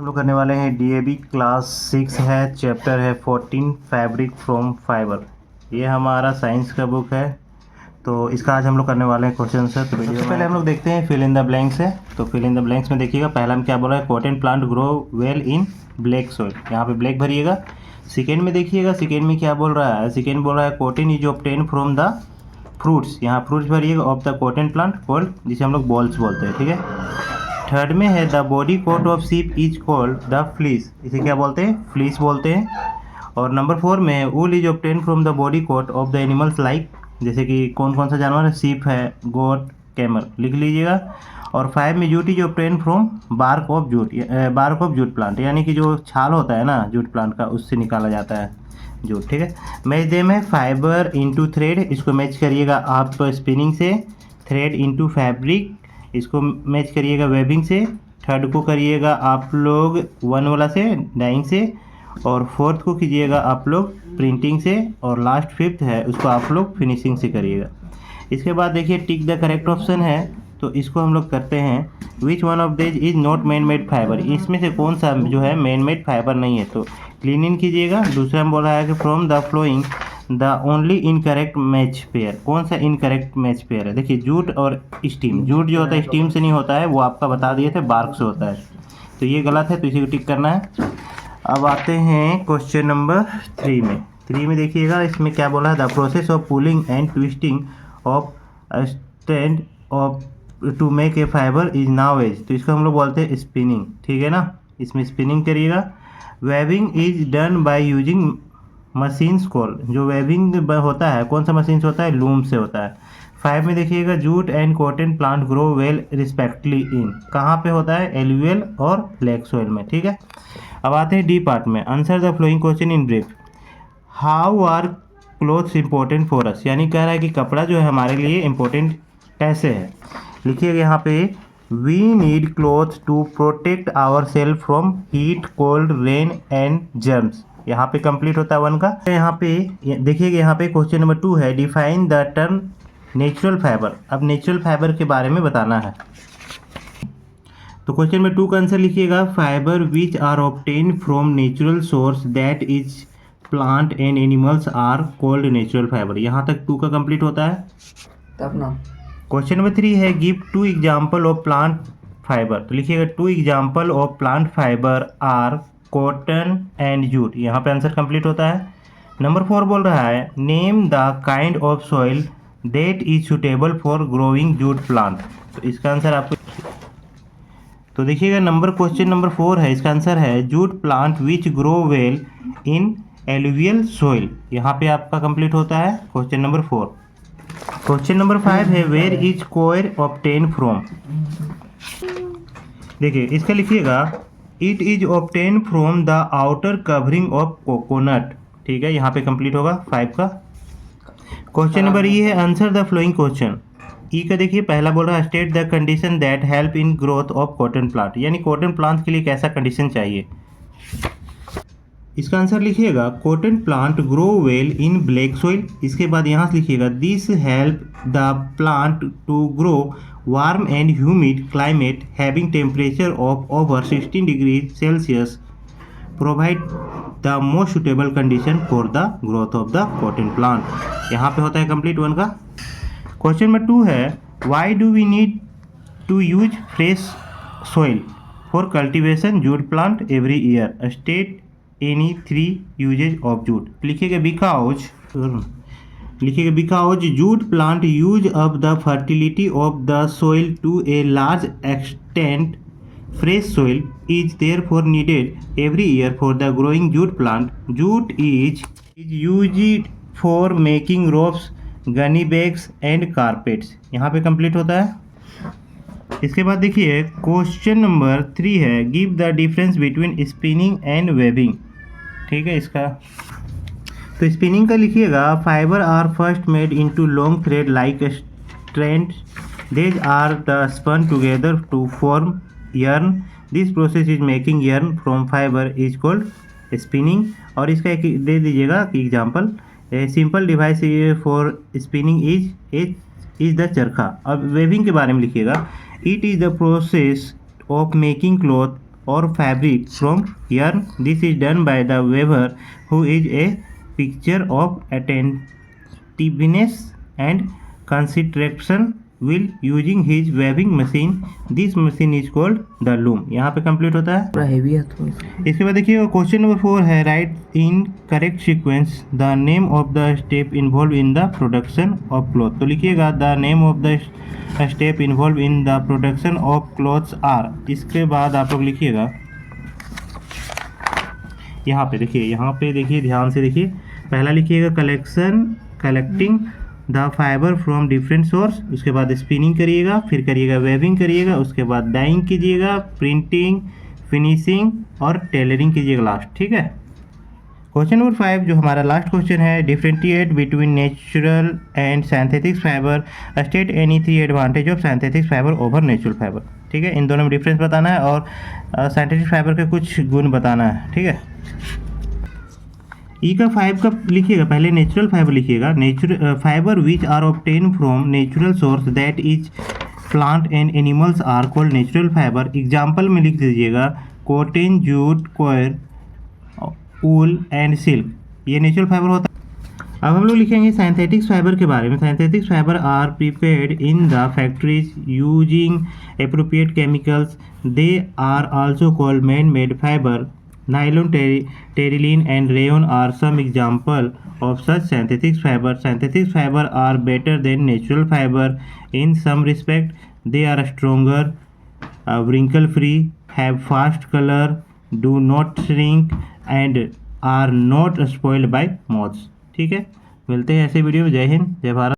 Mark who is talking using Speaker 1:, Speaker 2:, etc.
Speaker 1: लोग करने वाले हैं डीएवी क्लास 6 है, चैप्टर है 14 फैब्रिक फ्रॉम फाइबर। ये हमारा साइंस का बुक है, तो इसका आज हम लोग करने वाले हैं क्वेश्चन आंसर। तो सबसे पहले हम लोग देखते हैं फिल इन द ब्लैंक्स है। तो फिल इन द ब्लैंक्स में देखिएगा, पहला में क्या बोल रहा है, cotton plant grow well in black soil, यहाँ पे ब्लैक भरिएगा। सेकेंड में देखिएगा, सेकेंड में क्या बोल रहा है, सेकेंड बोल रहा है cotton is obtain from the fruits, यहाँ फ्रूट्स भरिएगा of the cotton plant called, जिसे हम लोग बॉल्स बोलते हैं, ठीक है। थर्ड में है the body coat of sheep is called the fleece, इसे क्या बोलते हैं, फ्लीस बोलते हैं। और नंबर 4 में है wool is obtain from the body coat of the animals like, जैसे कि कौन कौन सा जानवर है, शीप है, गोट, कैमल, लिख लीजिएगा। और 5 में jute is obtain from bark of jute plant, यानी कि जो छाल होता है ना जूट प्लांट का, उससे निकाला जाता है जूट, ठीक है। मैच देम है फाइबर इंटू थ्रेड, इसको मैच करिएगा आप स्पिनिंग से। थ्रेड इंटू फैब्रिक, इसको मैच करिएगा वेबिंग से। थर्ड को करिएगा आप लोग वन वाला से, डाइंग से। और फोर्थ को कीजिएगा आप लोग प्रिंटिंग से। और लास्ट फिफ्थ है उसको आप लोग फिनिशिंग से करिएगा। इसके बाद देखिए टिक द करेक्ट ऑप्शन है, तो इसको हम लोग करते हैं which one of this is not man made fibre, इसमें से कौन सा जो है मैन मेड फाइबर नहीं है, तो क्लीन इन कीजिएगा। दूसरा में बोल रहा है कि from the flowing the only incorrect match pair, कौन सा इनकरेक्ट मैच पेयर है। देखिए जूट और स्टीम, जूट जो होता है स्टीम से नहीं होता है, वो आपका बता दिए थे बार्क से होता है, तो ये गलत है, तो इसी को टिक करना है। अब आते हैं क्वेश्चन नंबर 3 में। 3 में देखिएगा, इसमें क्या बोला है, the process of pulling and twisting of strand of to make a fibre is known as, तो इसको हम लोग बोलते हैं स्पिनिंग, ठीक है ना, इसमें स्पिनिंग करिएगा। Webbing is done by using machines call, जो वेबिंग होता है कौन सा मशीन से होता है, लूम से होता है। 5 में देखिएगा jute and cotton plant grow well respectfully in, कहाँ पे होता है, एलुवियल और ब्लैक सॉइल में, ठीक है। अब आते हैं डी पार्ट में, answer the following question in brief. How are clothes important for us, यानी कह रहा है कि कपड़ा जो है हमारे लिए इम्पोर्टेंट कैसे है। लिखिएगा यहाँ पे, we need clothes to protect our self from heat, cold, rain and germs, यहाँ पे कंप्लीट होता है 1 का। यहाँ पे देखिएगा, यहाँ पे क्वेश्चन नंबर 2 है, define the term natural fibre, अब नेचुरल फाइबर के बारे में बताना है। तो क्वेश्चन में 2 का आंसर लिखिएगा, fibre which are obtain from natural source that is plant and animals are called natural fibre, यहाँ तक 2 का कंप्लीट होता है तब ना। क्वेश्चन नंबर 3 है, give 2 example of plant fibre, तो लिखिएगा 2 example of plant fibre are cotton and jute, यहाँ पे आंसर कंप्लीट होता है। नंबर 4 बोल रहा है, name the kind of soil that is suitable for growing jute plant, तो इसका आंसर आपको, तो देखिएगा नंबर क्वेश्चन नंबर 4 है, इसका आंसर है jute plant which grow well in alluvial soil, यहाँ पे आपका कंप्लीट होता है क्वेश्चन नंबर 4। क्वेश्चन नंबर 5 है, where is coir obtain from, देखिए इसका लिखिएगा, it is obtain from the outer covering of coconut, ठीक है, यहाँ पे कंप्लीट होगा 5 का। क्वेश्चन नंबर ई है, answer the following question. E का देखिए, पहला बोल रहा है, state the condition that help in growth of cotton plant, यानी कॉटन प्लांट के लिए कैसा कंडीशन चाहिए। इसका आंसर लिखिएगा, cotton plant grow well in black soil. इसके बाद यहाँ से लिखिएगा, this help the plant to grow warm and humid climate having temperature of over 16 degree Celsius provide the most suitable condition for the growth of the cotton plant, यहाँ पे होता है complete 1 का। क्वेश्चन नंबर 2 है, why do we need to use fresh soil for cultivation jute plant every year, state any 3 usages of jute, लिखिएगा because jute plant use up the fertility of the soil to a large extent, fresh soil is therefore needed every year for the growing jute plant, jute is used for making ropes, gunny bags and carpets, यहाँ पे complete होता है। इसके बाद देखिए question number 3 है, give the difference between spinning and weaving, ठीक है। इसका तो स्पिनिंग का लिखिएगा, fibre are first made into long thread like strand, these are the spun together to form yarn, this process is making yarn from fibre is called spinning. और इसका एक दे दीजिएगा कि example, a simple device for spinning is the charkha. अब weaving के बारे में लिखिएगा, it is the process of making cloth or fabric from yarn. This is done by the weaver, who is a picture of attentiveness and concentration while using his weaving machine. This machine is called the loom. यहाँ पे complete होता है।
Speaker 2: पूरा heavy है तो
Speaker 1: इसके बाद देखिए क्वेश्चन नंबर 4 है, write in correct sequence the name of the step involve in the production of cloth. तो लिखिएगा the name of the step involve in the production of clothes are. इसके बाद आप लोग लिखिएगा यहाँ पे देखिए ध्यान से देखिए। पहला लिखिएगा collecting the fibre from different source. उसके बाद स्पिनिंग करिएगा, फिर करिएगा वेविंग करिएगा, उसके बाद डाइंग कीजिएगा, प्रिंटिंग, फिनिशिंग और टेलरिंग कीजिएगा लास्ट। ठीक है। क्वेश्चन नंबर 5 जो हमारा लास्ट क्वेश्चन है, differentiate between natural and synthetic fibre, state any 3 advantage of synthetic fibre over natural fibre. ठीक है, इन दोनों में डिफरेंस बताना है और सिंथेटिक फाइबर के कुछ गुण बताना है। ठीक है। ई का 5 का लिखिएगा, पहले नेचुरल फाइबर लिखिएगा, natural fibre which are obtain from natural source that is plant and animals are called natural fibre. Example में लिख दीजिएगा cotton, jute, coir, wool and silk, ये नेचुरल फाइबर होता है। अब हम लोग लिखेंगे सिंथेटिक फाइबर के बारे में। Synthetic fibre are prepared in the factories using appropriate chemicals. They are also called man made fibre. Nylon, terylene and rayon are some example of such synthetic fiber. Synthetic fiber are better than natural fiber in some respect. They are stronger, wrinkle free, have fast color, do not shrink and are not spoiled by moths. ठीक है, मिलते हैं ऐसे video में। जय हिंद, जय भारत।